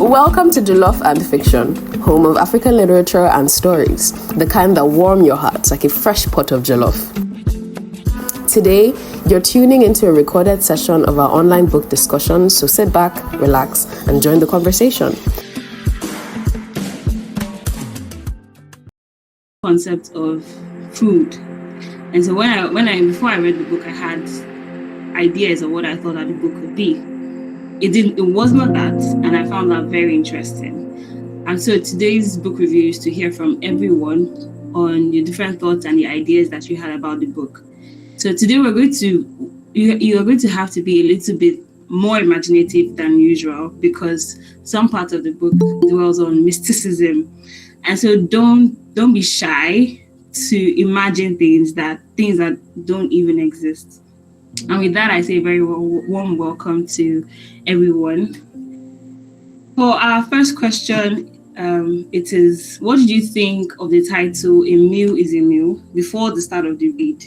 Welcome to Jollof and Fiction, home of African literature and stories, the kind that warm your hearts like a fresh pot of jollof. Today, you're tuning into a recorded session of our online book discussion, so sit back, relax, and join the conversation. Concept of food. And so before I read the book, I had ideas of what I thought that the book could be. It was not that, and I found that very interesting. And so today's book review is to hear from everyone on your different thoughts and the ideas that you had about the book. So today you're going to have to be a little bit more imaginative than usual, because some part of the book dwells on mysticism. And so don't be shy to imagine things that don't even exist. And with that, I say a very warm welcome to everyone. For our first question, it is, what did you think of the title "A Meal is a Meal" before the start of the read?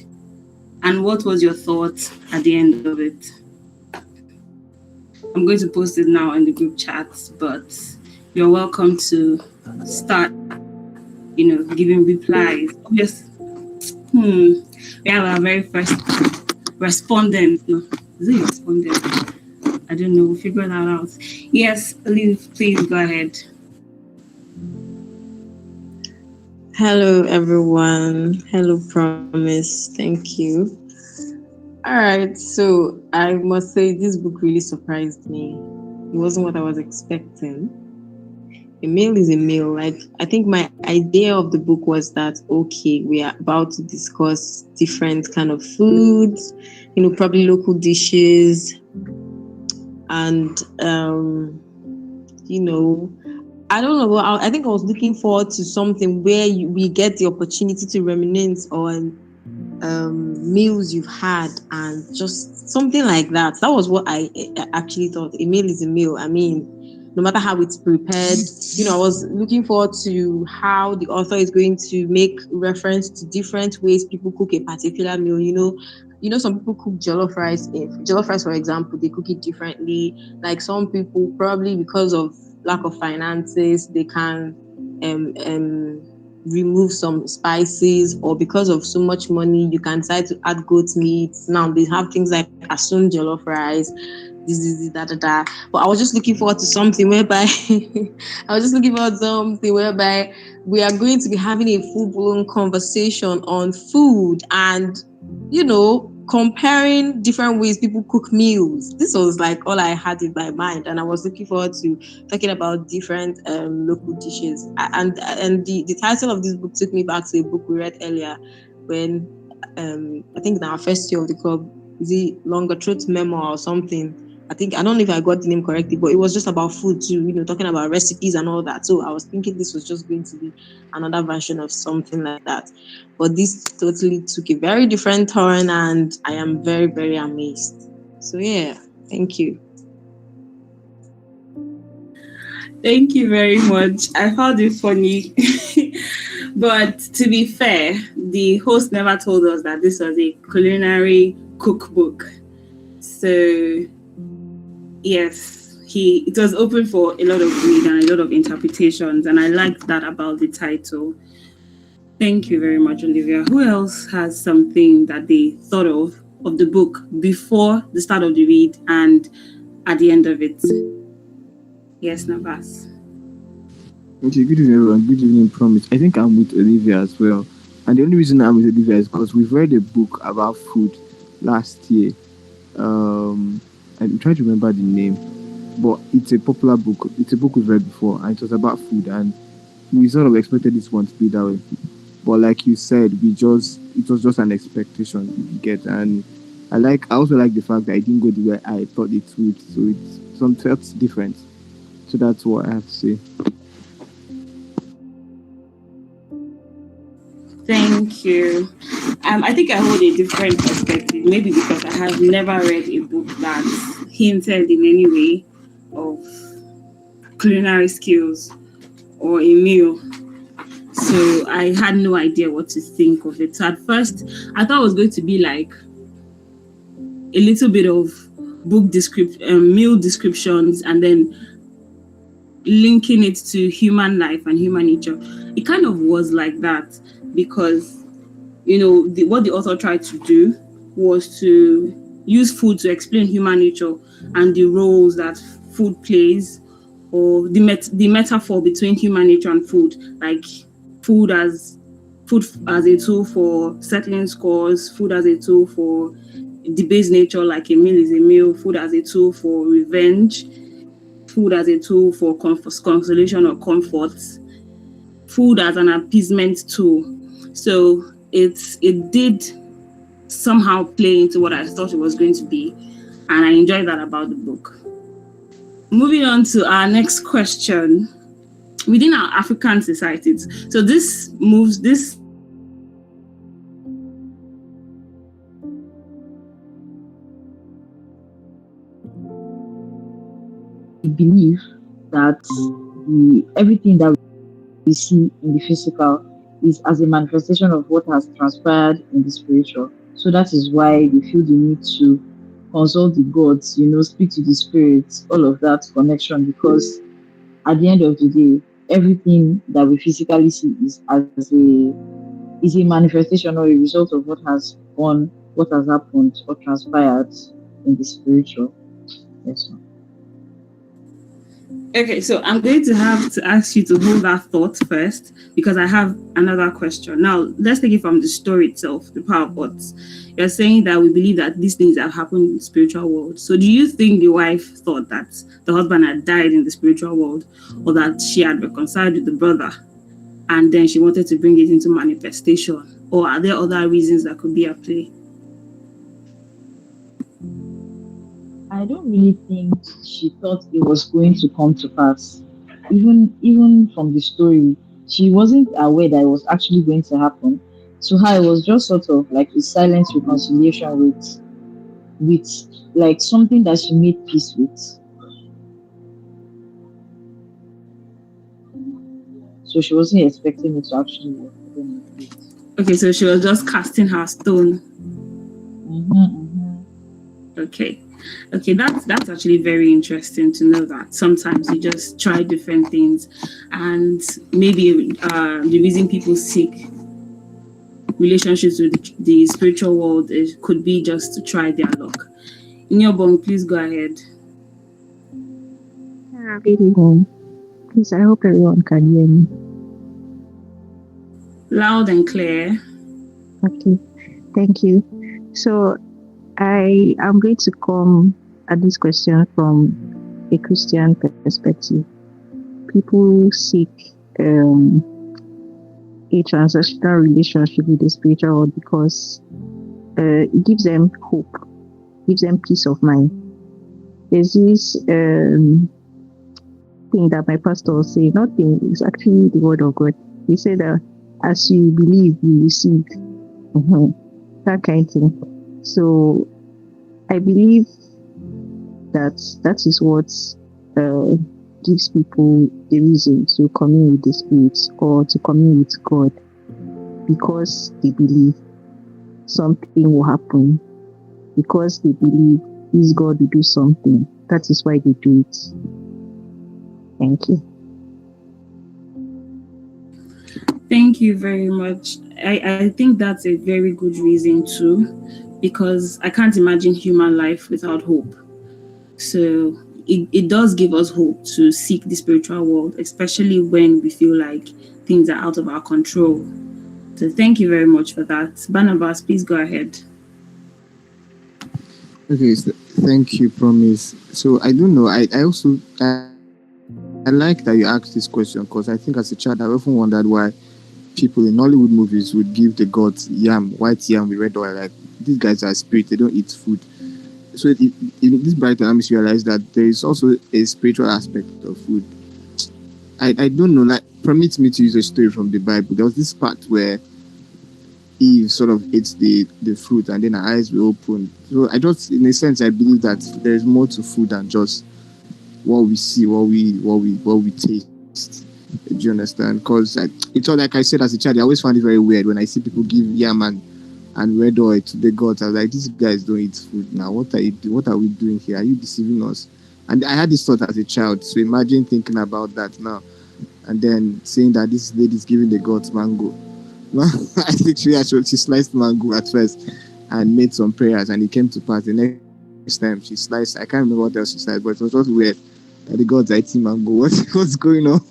And what was your thought at the end of it? I'm going to post it now in the group chat, but you're welcome to start, giving replies. Yes. We have our very first respondent. No, is it respondent? I don't know. We'll figure that out. Yes, Liv, please go ahead. Hello, everyone. Hello, Promise. Thank you. All right. So I must say this book really surprised me. It wasn't what I was expecting. A meal is a meal. I think my idea of the book was that, okay, we are about to discuss different kind of foods, probably local dishes, and I don't know. I think I was looking forward to something where we get the opportunity to reminisce on meals you've had and just something like that. That was what I actually thought. A meal is a meal. I mean, no matter how it's prepared, I was looking forward to how the author is going to make reference to different ways people cook a particular meal. Some people cook jollof rice. Jollof rice, for example, they cook it differently. Like some people, probably because of lack of finances, they can remove some spices, or because of so much money, you can decide to add goat meat. Now they have things like assumed jollof rice. But I was just looking forward to something whereby we are going to be having a full-blown conversation on food and comparing different ways people cook meals. This was like all I had in my mind, and I was looking forward to talking about different local dishes. And the title of this book took me back to a book we read earlier when I think in our first year of the club, is it Longer Truth Memoir or something. I don't know if I got the name correctly, but it was just about food too, talking about recipes and all that. So I was thinking this was just going to be another version of something like that. But this totally took a very different turn, and I am very, very amazed. So yeah, thank you. Thank you very much. I found it funny. But to be fair, the host never told us that this was a culinary cookbook. So yes, it was open for a lot of read and a lot of interpretations, and I liked that about the title. Thank you very much, Olivia. Who else has something that they thought of the book before the start of the read and at the end of it? Yes, Navas. Okay, good evening, everyone. Good evening, Promise. I think I'm with Olivia as well. And the only reason I'm with Olivia is because we've read a book about food last year. I'm trying to remember the name, but it's a popular book. It's a book we've read before, and it was about food, and we sort of expected this one to be that way. But like you said, it was just an expectation you get, and I also like the fact that I didn't go the way I thought it would, so it felt different. So that's what I have to say. Thank you. I think I hold a different perspective, maybe because I have never read a book that hinted in any way of culinary skills or a meal. So I had no idea what to think of it. So at first, I thought it was going to be like a little bit of book meal descriptions, and then linking it to human life and human nature. It kind of was like that because, what the author tried to do was to use food to explain human nature and the roles that food plays, or the metaphor between human nature and food, like food as food as a tool for settling scores, food as a tool for debased nature, like a meal is a meal, food as a tool for revenge, food as a tool for consolation or comfort, food as an appeasement tool. So it did somehow play into what I thought it was going to be, and I enjoyed that about the book. Moving on to our next question. Within our African societies, so this believe that everything that we see in the physical is as a manifestation of what has transpired in the spiritual. So that is why we feel the need to consult the gods, speak to the spirits, all of that connection, because at the end of the day, everything that we physically see is a manifestation or a result of what has happened or transpired in the spiritual. Yes, ma'am. Okay, so I'm going to have to ask you to hold that thought first because I have another question. Now, let's take it from the story itself, the power of gods. You're saying that we believe that these things have happened in the spiritual world. So do you think the wife thought that the husband had died in the spiritual world, or that she had reconciled with the brother and then she wanted to bring it into manifestation? Or are there other reasons that could be at play? I don't really think she thought it was going to come to pass. Even from the story, she wasn't aware that it was actually going to happen. To her, it was just sort of like a silent reconciliation with like something that she made peace with. So she wasn't expecting it to actually work. Okay, so she was just casting her stone. Okay, that's actually very interesting to know that sometimes you just try different things, and maybe the reason people seek relationships with the spiritual world could be just to try their luck. Inyobong, please go ahead. Good evening. Please, I hope everyone can hear me. Loud and clear. Okay, thank you. So I am going to come at this question from a Christian perspective. People seek a transactional relationship with the spiritual world because it gives them hope, gives them peace of mind. There's this thing that my pastor will say, nothing, it's actually the word of God. He said that as you believe, you receive. That kind of thing. So I believe that is what gives people the reason to commune with the spirits or to commune with God, because they believe something will happen, because they believe this God will do something. That is why they do it. Thank you. Thank you very much. I think that's a very good reason too, because I can't imagine human life without hope. So it does give us hope to seek the spiritual world, especially when we feel like things are out of our control. So thank you very much for that. Barnabas, please go ahead. Okay, so thank you, Promise. So I don't know. I like that you asked this question, because I think as a child I often wondered why people in Hollywood movies would give the gods yam, white yam with red oil. Like, these guys are spirit, they don't eat food. So in this bright time, you realize that there is also a spiritual aspect of food. I don't know, like, permit me to use a story from the Bible. There was this part where Eve sort of ate the fruit and then her eyes were opened. So I just, in a sense, I believe that there is more to food than just what we see, what we taste. Do you understand? Because it's all, like I said as a child, I always found it very weird when I see people give yam and red oil to the gods. I was like, these guys don't eat food now. What are we doing here? Are you deceiving us? And I had this thought as a child. So imagine thinking about that now, and then saying that this lady is giving the gods mango. I literally actually she sliced mango at first and made some prayers, and it came to pass. The next time she sliced, I can't remember what else she sliced, but it was just weird that the gods are eating mango. What's going on?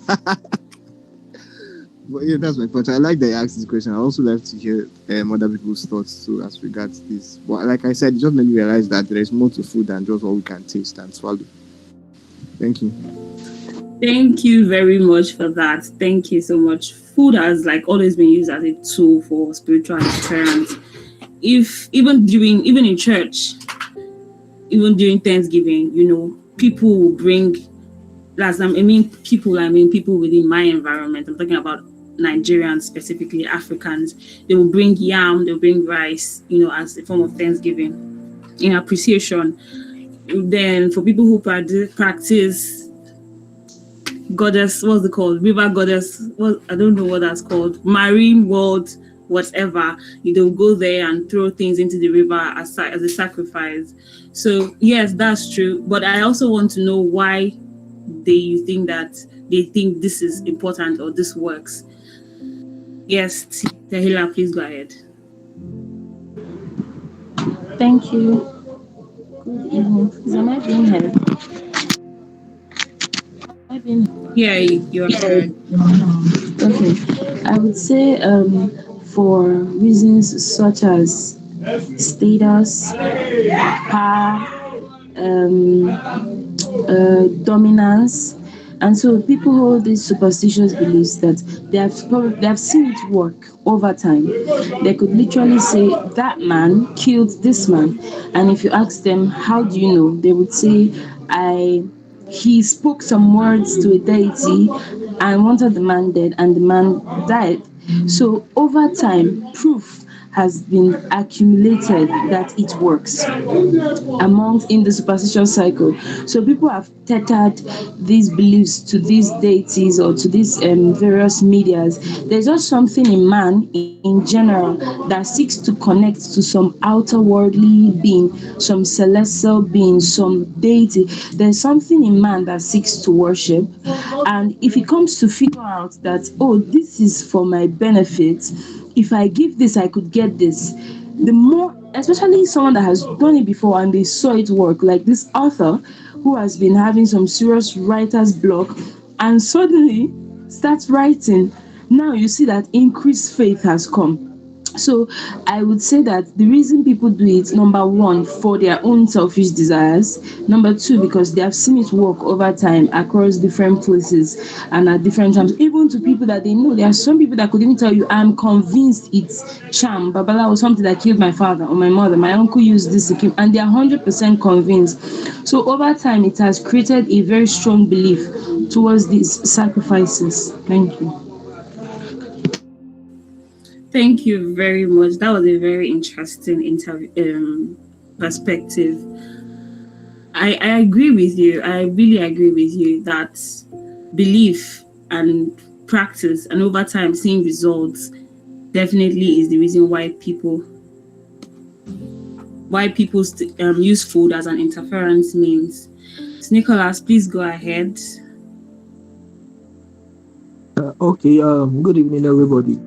But yeah, that's my point. I like that you asked this question. I also like to hear other people's thoughts too as regards this. But like I said, it just made me realize that there is more to food than just what we can taste and swallow. Thank you. Thank you very much for that. Thank you so much. Food has like always been used as a tool for spiritual experience. If even in church, even during Thanksgiving, people will bring I mean people within my environment. I'm talking about Nigerians, specifically Africans. They will bring yam, they'll bring rice, as a form of Thanksgiving in appreciation. Then for people who practice goddess, what's it called? River goddess. What I don't know what that's called. Marine world, whatever. They'll go there and throw things into the river as a sacrifice. So yes, that's true. But I also want to know why they think this is important or this works. Yes, Tahila, please go ahead. Thank you. Good evening. Please, am I being heard? Am I being Yeah, you're heard. okay? I would say for reasons such as status, power, dominance. And so people hold these superstitious beliefs that they have seen it work over time. They could literally say that man killed this man, and if you ask them how do you know, they would say I he spoke some words to a deity and wanted the man dead, and the man died. So over time, proof has been accumulated that it works amongst in the superstitious cycle. So people have tethered these beliefs to these deities or to these various medias. There's just something in man in general that seeks to connect to some outer worldly being, some celestial being, some deity. There's something in man that seeks to worship. And if it comes to figure out that, oh, this is for my benefit, if I give this, I could get this. The more, especially someone that has done it before and they saw it work, like this author who has been having some serious writer's block and suddenly starts writing. Now you see that increased faith has come. So I would say that the reason people do it, number one, for their own selfish desires. Number two, because they have seen it work over time across different places and at different times. Even to people that they know, there are some people that could even tell you, I'm convinced it's charm, Babala, or something that killed my father or my mother. My uncle used this to kill, and they are 100% convinced. So over time, it has created a very strong belief towards these sacrifices. Thank you. Thank you very much. That was a very interesting perspective. I agree with you. I really agree with you that belief and practice and over time seeing results definitely is the reason why people use food as an interference means. So Nicholas, please go ahead. Okay. Good evening, everybody.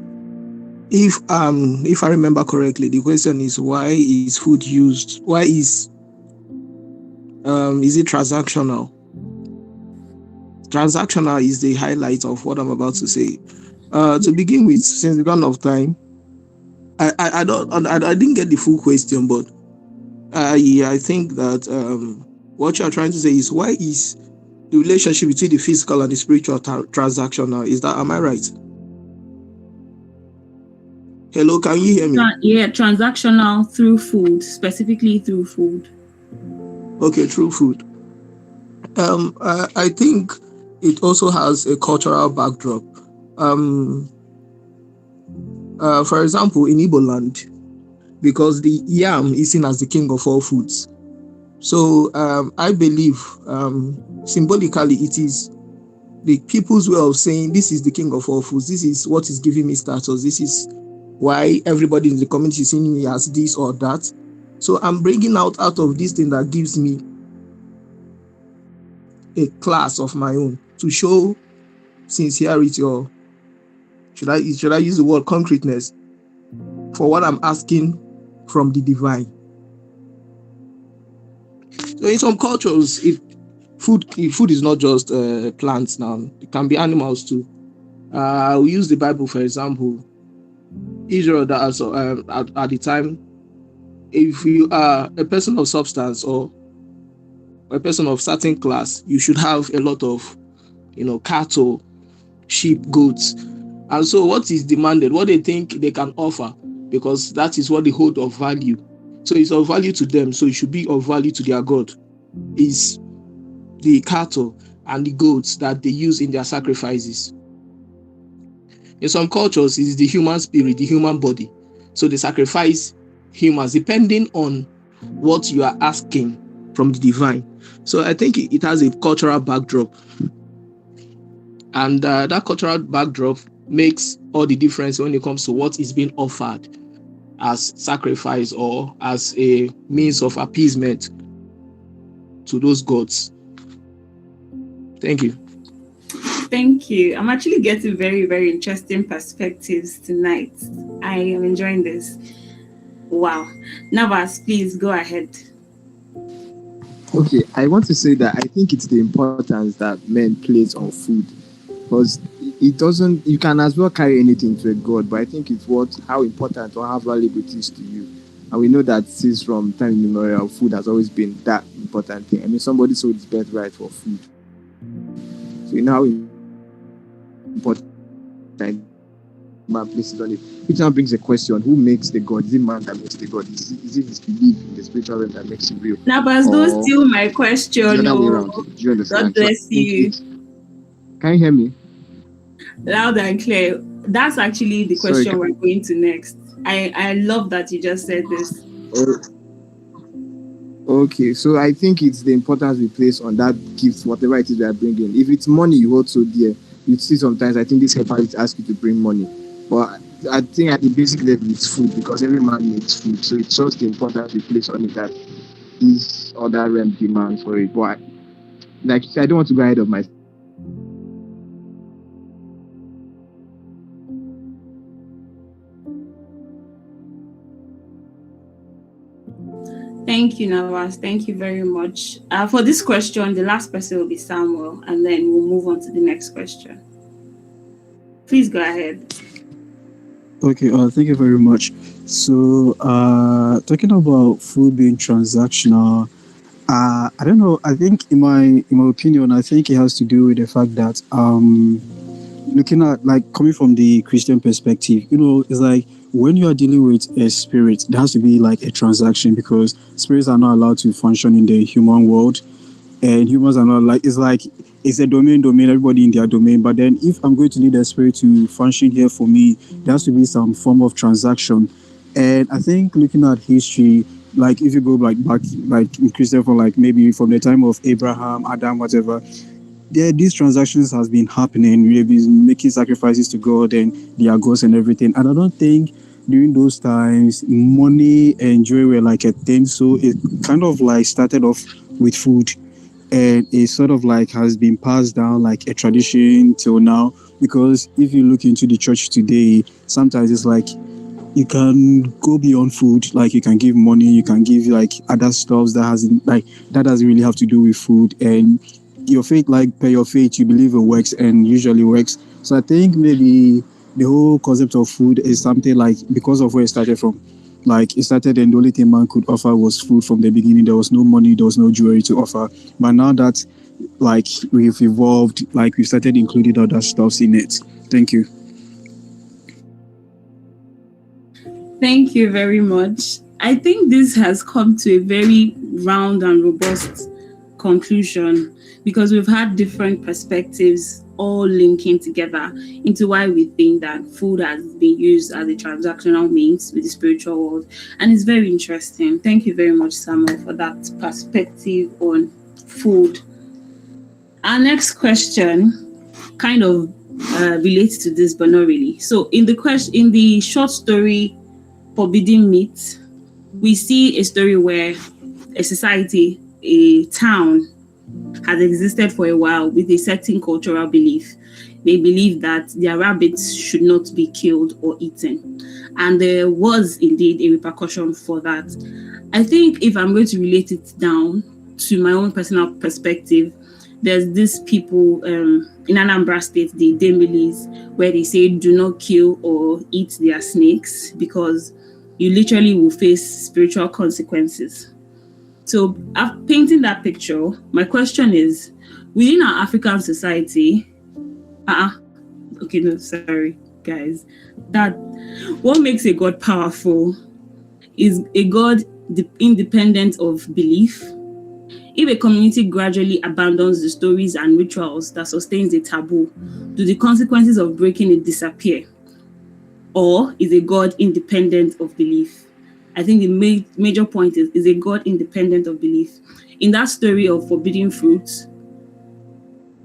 If I remember correctly, the question is why is food used? Why is it transactional? Transactional is the highlight of what I'm about to say. To begin with, since the dawn of time, I didn't get the full question, but I think that what you're trying to say is why is the relationship between the physical and the spiritual transactional? Am I right? Hello, can you hear me? Yeah, transactional through food, specifically through food. Okay, through food. I think it also has a cultural backdrop. For example, in Igbo land, because the yam is seen as the king of all foods. So I believe symbolically it is the people's way of saying this is the king of all foods. This is what is giving me status. This is why everybody in the community is seeing me as this or that. So I'm bringing out of this thing that gives me a class of my own to show sincerity, or should I use the word concreteness for what I'm asking from the divine. So in some cultures, if food is not just plants now, it can be animals too. We use the Bible for example. Israel, that also at the time, if you are a person of substance or a person of certain class, you should have a lot of cattle, sheep, goats. And so what is demanded, what they think they can offer, because that is what they hold of value. So it's of value to them, so it should be of value to their God, is the cattle and the goats that they use in their sacrifices. In some cultures, it is the human spirit, the human body. So they sacrifice humans depending on what you are asking from the divine. So I think it has a cultural backdrop. And that cultural backdrop makes all the difference when it comes to what is being offered as sacrifice or as a means of appeasement to those gods. Thank you. Thank you. I'm actually getting very, very interesting perspectives tonight. I am enjoying this. Wow. Navas, please go ahead. Okay, I want to say that I think it's the importance that men place on food, because it doesn't. You can as well carry anything to a god, but I think it's how important or how valuable it is to you. And we know that since from time immemorial, food has always been that important thing. I mean, somebody sold his birthright for food. So you know how important man places on it. Which now brings a question: who makes the god? Is it man that makes the god? Is it his belief in the spiritual realm that makes it real? Navas, don't steal my question. The other way No. around. Do you understand? God bless you. Can you hear me? Loud and clear. That's actually the Sorry, question we're going to next. I love that you just said this. Okay, so I think it's the importance we place on that gift, whatever it is we are bringing. If it's money you hold so dear, you see sometimes I think this helpers ask you to bring money. But I think at the basic level it's food, because every man needs food. So it's just the importance we place on it that these other realm demands for it. But like you said, I don't want to go ahead of myself. Thank you, Navas. Thank you very much. For this question, the last person will be Samuel, and then we'll move on to the next question. Please go ahead. Okay, thank you very much. So, talking about food being transactional, I don't know. I think, in my opinion, I think it has to do with the fact that looking at, like, coming from the Christian perspective, it's like when you are dealing with a spirit, there has to be like a transaction, because spirits are not allowed to function in the human world, and humans are not like it's a domain, everybody in their domain. But then if I'm going to need a spirit to function here for me, there has to be some form of transaction. And I think looking at history, like if you go like back like in Christian, for like maybe from the time of Abraham, Adam, whatever, these transactions has been happening. We've been making sacrifices to God and their gods and everything. And I don't think during those times money and joy were like a thing. So it kind of like started off with food, and it sort of like has been passed down like a tradition till now. Because if you look into the church today, sometimes it's like you can go beyond food. Like you can give money, you can give like other stuff that doesn't really have to do with food. And your faith, like per your faith, you believe it works and usually works. So I think maybe the whole concept of food is something like, because of where it started from. Like it started and the only thing man could offer was food from the beginning. There was no money, there was no jewelry to offer. But now that like we've evolved, like we've started including other stuffs in it. Thank you. Thank you very much. I think this has come to a very round and robust conclusion, because we've had different perspectives all linking together into why we think that food has been used as a transactional means with the spiritual world. And it's very interesting. Thank you very much, Samuel, for that perspective on food. Our next question kind of relates to this, but not really. So in the short story Forbidden Meat, we see a story where a society, a town, has existed for a while with a certain cultural belief. They believe that their rabbits should not be killed or eaten. And there was indeed a repercussion for that. I think if I'm going to relate it down to my own personal perspective, there's these people in Anambra State, the Demilis, where they say do not kill or eat their snakes because you literally will face spiritual consequences. So, painting that picture, my question is, within our African society, okay, no, sorry, guys, that what makes a God powerful is a God independent of belief. If a community gradually abandons the stories and rituals that sustains the taboo, do the consequences of breaking it disappear? Or is a God independent of belief? I think the major point is a God independent of belief. In that story of forbidden fruits,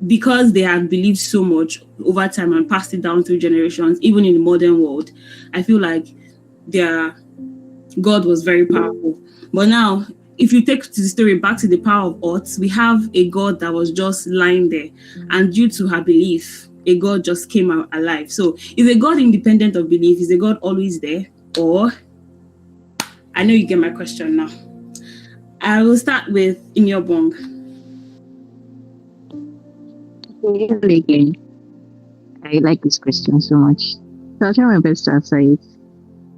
because they had believed so much over time and passed it down through generations, even in the modern world, I feel like their God was very powerful. But now, if you take the story back to the power of odds, we have a God that was just lying there. And due to her belief, a God just came out alive. So is a God independent of belief? Is a God always there? Or, I know you get my question now. I will start with Inyobong. Again, I like this question so much. So I'll try my best to answer it.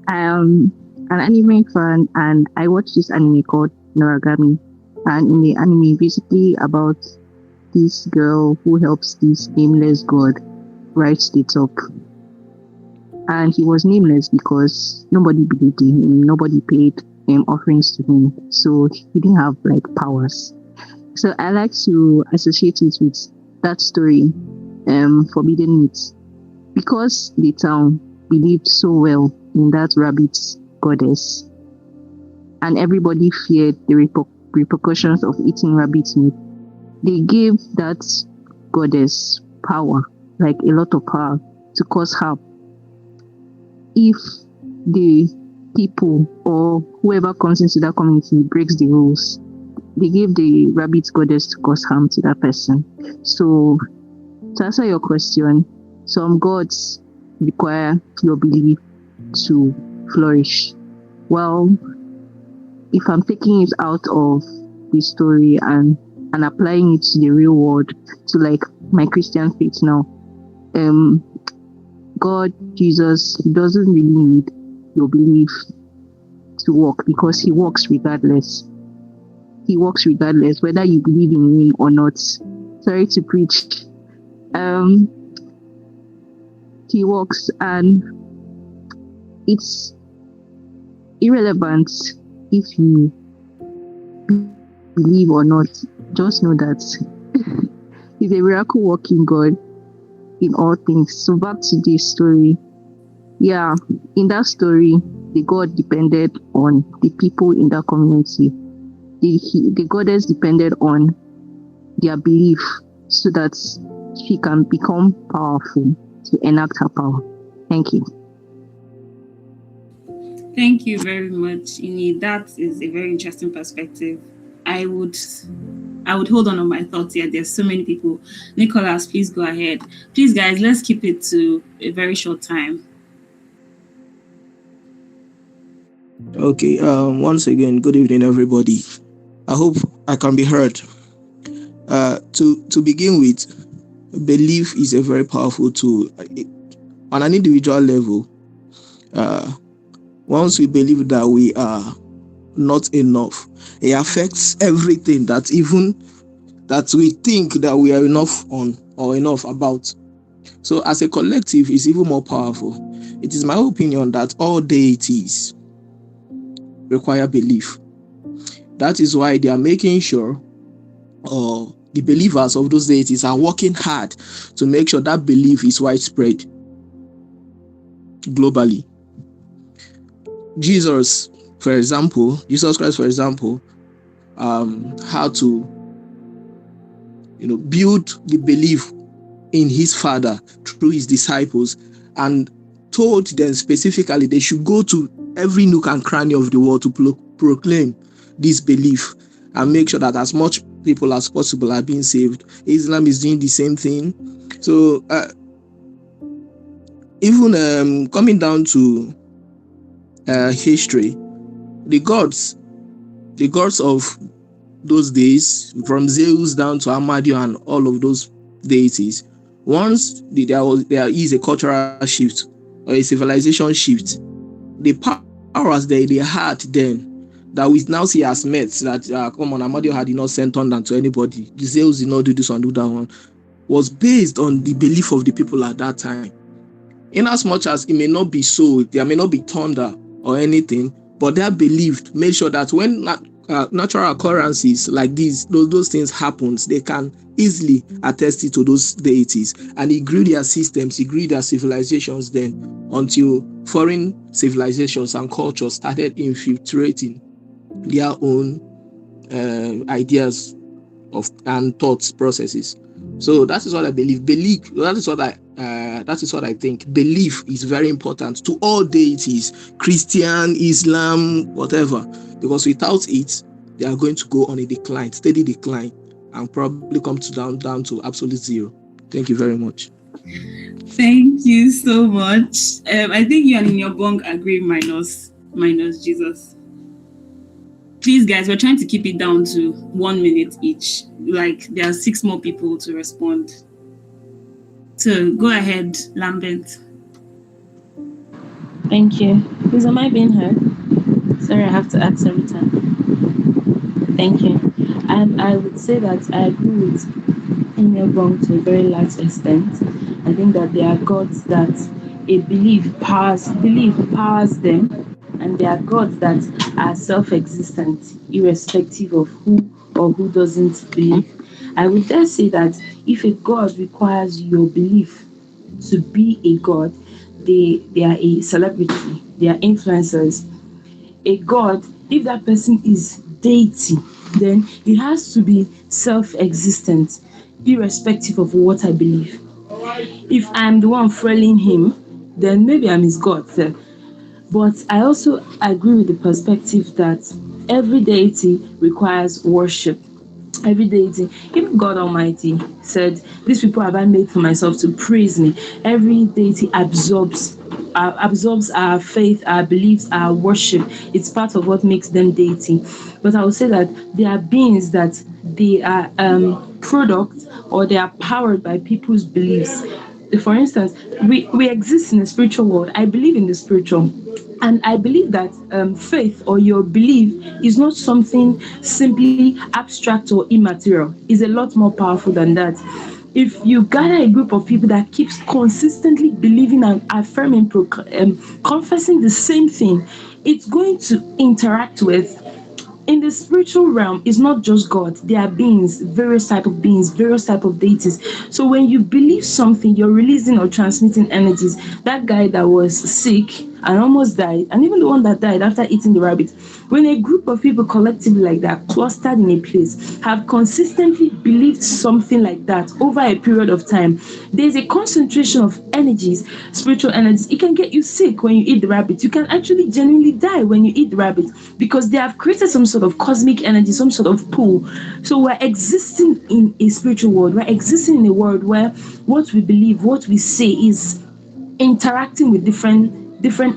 I am an anime fan and I watched this anime called Noragami. And in the anime, basically about this girl who helps this nameless god write the top. And he was nameless because nobody believed in him, nobody paid offerings to him. So he didn't have like powers. So I like to associate it with that story, forbidden meat, because the town believed so well in that rabbit goddess, and everybody feared the repercussions of eating rabbit meat. They gave that goddess power, like a lot of power, to cause harm. If the people or whoever comes into that community breaks the rules, they gave the rabbit goddess to cause harm to that person. So, to answer your question, some gods require your belief to flourish. Well, if I'm taking it out of the story and applying it to the real world, to like my Christian faith now, God, Jesus, he doesn't really need your belief to work because he works regardless. He works regardless, whether you believe in him or not. Sorry to preach. He works, and it's irrelevant if you believe or not. Just know that he's a miracle working God in all things. So back to this story. Yeah, in that story, the God depended on the people in that community. The goddess depended on their belief so that she can become powerful to enact her power. Thank you. Thank you very much, Ini. That is a very interesting perspective. I would hold on my thoughts here. There's so many people. Nicholas, please go ahead. Please, guys, let's keep it to a very short time. Okay. Once again, good evening, everybody. I hope I can be heard. To begin with, belief is a very powerful tool. On an individual level, once we believe that we are not enough, it affects everything that we think that we are enough on or enough about. So as a collective, it's even more powerful. It is my opinion that all deities require belief. That is why they are making sure, or the believers of those deities are working hard to make sure that belief is widespread globally. Jesus Christ, for example, how to build the belief in his Father through his disciples, and told them specifically they should go to every nook and cranny of the world to proclaim this belief and make sure that as much people as possible are being saved. Islam is doing the same thing. So even coming down to history, the gods of those days, from Zeus down to Amadu and all of those deities, once there is a cultural shift or a civilization shift, the powers that they had then, that we now see as myths, that come on, Amadu had not sent thunder to anybody, Zeus did not do this and do that one, was based on the belief of the people at that time. In as much as it may not be so, there may not be thunder or anything, but they believed, made sure that when natural occurrences like those things happens, they can easily attest it to those deities, and it grew their systems, it grew their civilizations then, until foreign civilizations and cultures started infiltrating their own ideas and thoughts processes. So that is what I believe. That is what I think. Belief is very important to all deities, Christian, Islam, whatever, because without it, they are going to go on a decline, steady decline, and probably come down to absolute zero. Thank you very much. Thank you so much. I think you and Inyobong agree minus Jesus. Please, guys, we're trying to keep it down to 1 minute each. Like, there are 6 more people to respond. So go ahead, Lambent. Thank you. Please, am I being heard? Sorry, I have to ask every time. Thank you. I would say that I agree with Inyobong to a very large extent. I think that there are gods that belief powers them, and there are gods that are self-existent, irrespective of who doesn't believe. I would dare say that if a god requires your belief to be a god, they are a celebrity, they are influencers. A god, if that person is deity, then it has to be self-existent, irrespective of what I believe. If I'm the one frailing him, then maybe I'm his god. But I also agree with the perspective that every deity requires worship. Every deity, even God Almighty said, "These people have I made for myself to praise me." Every deity absorbs our faith, our beliefs, our worship. It's part of what makes them deity. But I would say that there are beings that they are products, or they are powered by people's beliefs. For instance, we exist in a spiritual world. I believe in the spiritual. And I believe that faith or your belief is not something simply abstract or immaterial. It's a lot more powerful than that. If you gather a group of people that keeps consistently believing and affirming, confessing the same thing, it's going to interact with. In the spiritual realm, it's not just God. There are beings, various type of deities. So when you believe something, you're releasing or transmitting energies. That guy that was sick and almost died, and even the one that died after eating the rabbit, when a group of people collectively like that, clustered in a place, have consistently believed something like that over a period of time, there's a concentration of energies, spiritual energies. It can get you sick when you eat the rabbit. You can actually genuinely die when you eat the rabbit, because they have created some sort of cosmic energy, some sort of pool. So we're existing in a spiritual world. We're existing in a world where what we believe, what we say is interacting with different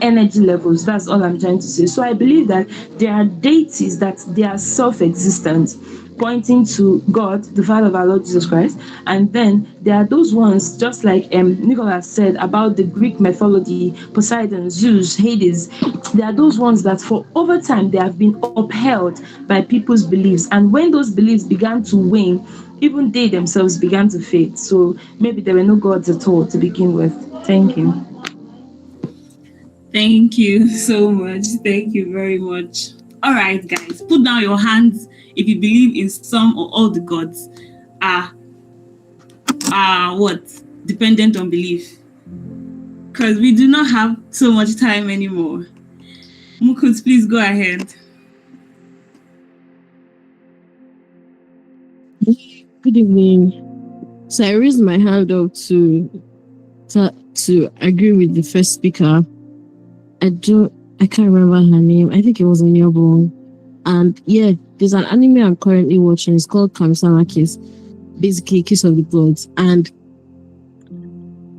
energy levels. That's all I'm trying to say. So I believe that there are deities that they are self-existent, pointing to God, the Father of our Lord Jesus Christ. And then there are those ones, just like Nicholas said about the Greek mythology, Poseidon, Zeus, Hades. There are those ones that for over time they have been upheld by people's beliefs. And when those beliefs began to wane, even they themselves began to fade. So maybe there were no gods at all to begin with. Thank you. Thank you so much. Thank you very much. All right, guys, put down your hands if you believe in some or all the gods are what? Dependent on belief. Because we do not have so much time anymore. Mukut, please go ahead. Good evening. So I raised my hand up to agree with the first speaker. I can't remember her name. I think it was Onyobo. And yeah, there's an anime I'm currently watching. It's called Kamisama Kiss, basically Kiss of the Gods. And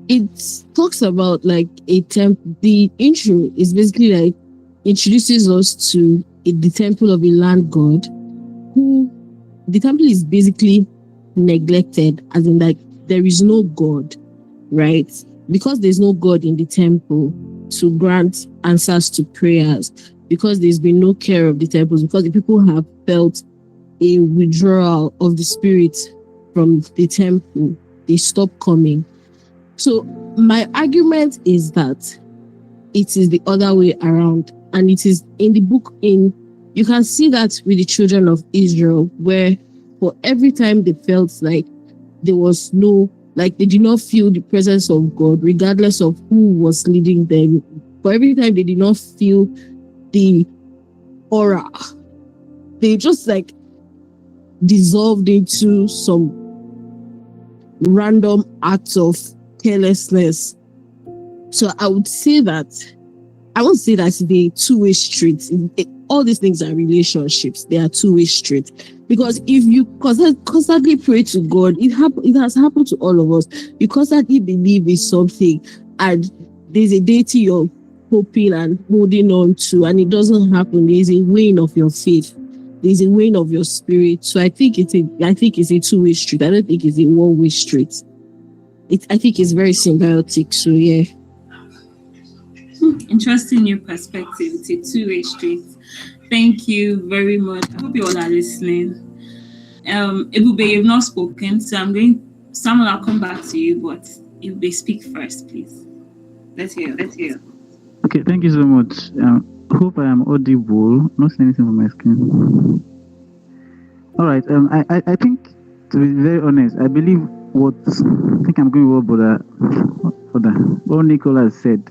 it talks about like a temple. The intro is basically like introduces us to the temple of a land god, who the temple is basically neglected, as in like there is no god, right? Because there's no god in the temple to grant answers to prayers, because there's been no care of the temples, because the people have felt a withdrawal of the spirit from the temple, they stop coming. So my argument is that it is the other way around, and it is in the book. You can see that with the children of Israel, where for every time they felt like there was no, like they did not feel the presence of God, regardless of who was leading them. For every time they did not feel the aura, they just like dissolved into some random acts of carelessness. So I would say that it's a two-way street. All these things are relationships. They are two-way street. Because if you constantly pray to God, it has happened to all of us. You constantly believe in something, and there's a deity you're hoping and holding on to, and it doesn't happen. There's a weighing of your faith. There's a weighing of your spirit. So I think it's a two-way street. I don't think it's a one-way street. I think it's very symbiotic. So yeah. Interesting new perspective. It's a two-way street. Thank you very much. I hope you all are listening. Ebube, you've not spoken, so Samuel, I'll come back to you, but Ebube, speak first, please. Let's hear. Okay, thank you so much. Hope I am audible. Not seeing anything on my screen. All right. I think, to be very honest, I believe I think I'm going with what Nicola said.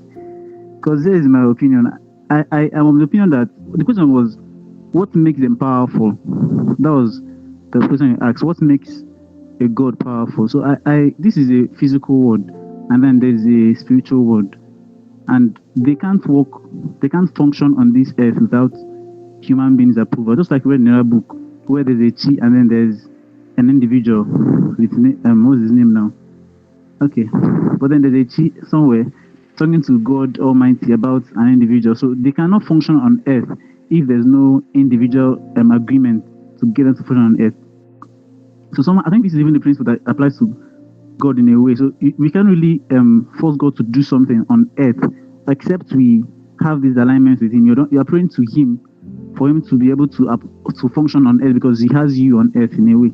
Because this is my opinion. I am of the opinion that the question was, what makes them powerful? That was the question you asked. What makes a god powerful? So this is a physical word, and then there's a spiritual word, and they can't function on this earth without human beings' approval. Just like we read in another book where there's a chi and then there's an individual with what's his name now? Okay, but then there's a chi somewhere talking to God Almighty about an individual. So they cannot function on earth if there's no individual agreement to get them to function on earth. So I think this is even the principle that applies to God in a way. So we can't really force God to do something on earth except we have these alignments with Him. You're praying to Him for Him to be able to function on earth because He has you on earth in a way.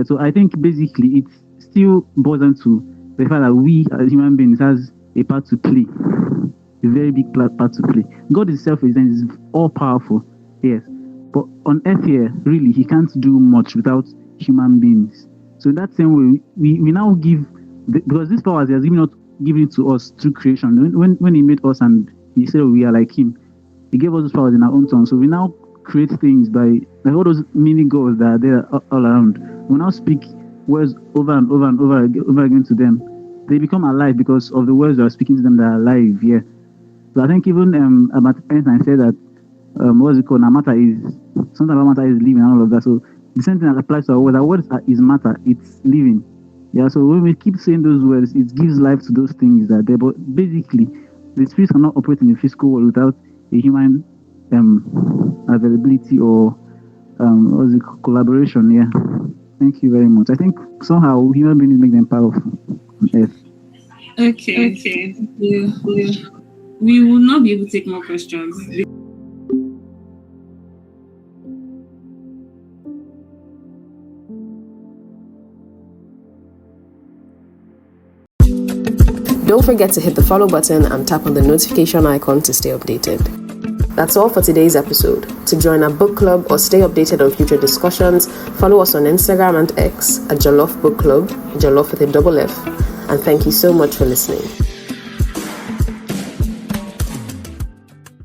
So I think basically it still boils down to the fact that we as human beings has a part to play, a very big part to play. God Himself is all powerful, yes, but on earth here, really, He can't do much without human beings. So in that same way, we now give, because this power He has given it to us through creation. When He made us and He said we are like Him, He gave us those powers in our own tongue. So we now create things by like all those mini gods that are there all around. We now speak words over and over and over again to them. They become alive because of the words that are speaking to them that are alive. Yeah. So I think even Albert Einstein said that what's it called? Matter is something about matter is living and all of that. So the same thing that applies to our words. Our words is matter. It's living. Yeah. So when we keep saying those words, it gives life to those things that are there. But basically, the spirit cannot operate in the physical world without a human availability or collaboration. Yeah. Thank you very much. I think somehow human beings make them powerful on earth. Okay. Yeah. We will not be able to take more questions. Don't forget to hit the follow button and tap on the notification icon to stay updated. That's all for today's episode. To join our book club or stay updated on future discussions, follow us on Instagram and X at Jollof Book Club, Jollof with a double F. And thank you so much for listening.